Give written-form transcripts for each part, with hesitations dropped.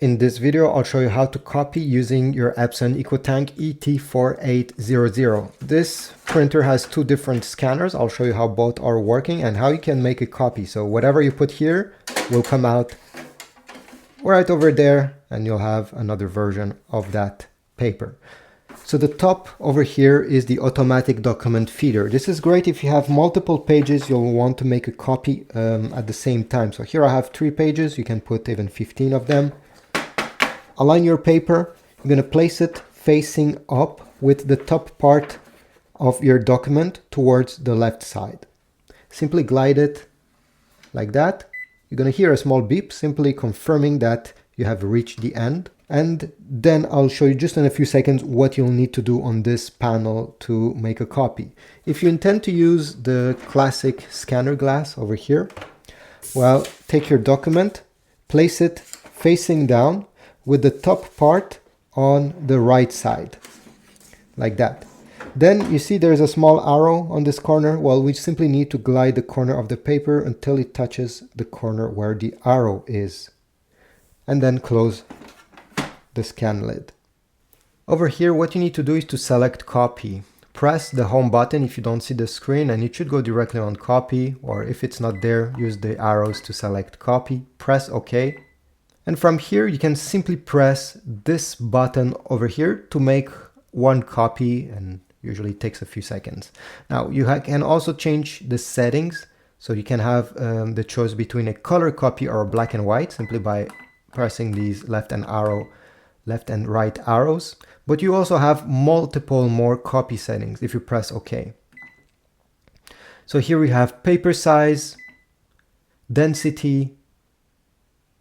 In this video, I'll show you how to copy using your Epson EcoTank ET-4800. This printer has two different scanners. I'll show you how both are working and how you can make a copy. So whatever you put here will come out right over there, and you'll have another version of that paper. So the top over here is the automatic document feeder. This is great if you have multiple pages you'll want to make a copy at the same time. So here I have 3 pages. You can put even 15 of them. Align your paper. You're going to place it facing up with the top part of your document towards the left side. Simply glide it like that. You're going to hear a small beep, simply confirming that you have reached the end. And then I'll show you just in a few seconds what you'll need to do on this panel to make a copy. If you intend to use the classic scanner glass over here, well, take your document, place it facing down with the top part on the right side, like that. Then you see there's a small arrow on this corner. Well, we simply need to glide the corner of the paper until it touches the corner where the arrow is, and then close the scan lid. Over here, what you need to do is to select copy. Press the home button if you don't see the screen, and it should go directly on copy, or if it's not there, use the arrows to select copy. Press OK. And from here, you can simply press this button over here to make one copy, and usually it takes a few seconds. Now, you can also change the settings, so you can have the choice between a color copy or black and white, simply by pressing these left and right arrows. But you also have multiple more copy settings if you press OK. So here we have paper size, density,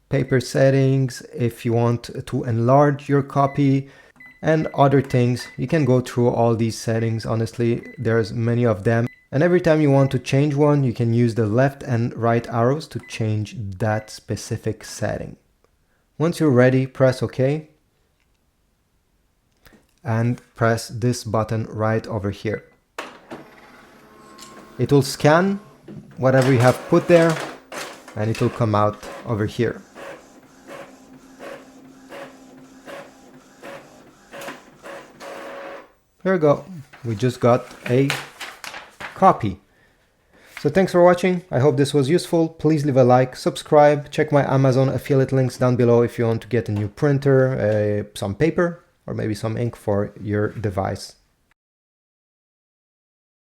paper settings, if you want to enlarge your copy, and other things. You can go through all these settings. Honestly, there's many of them. And every time you want to change one, you can use the left and right arrows to change that specific setting. Once you're ready, press OK. And press this button right over here. It will scan whatever you have put there, and it will come out over here. Here we go. We just got a copy. So thanks for watching. I hope this was useful. Please leave a like, subscribe, check my Amazon affiliate links down below if you want to get a new printer, some paper, or maybe some ink for your device.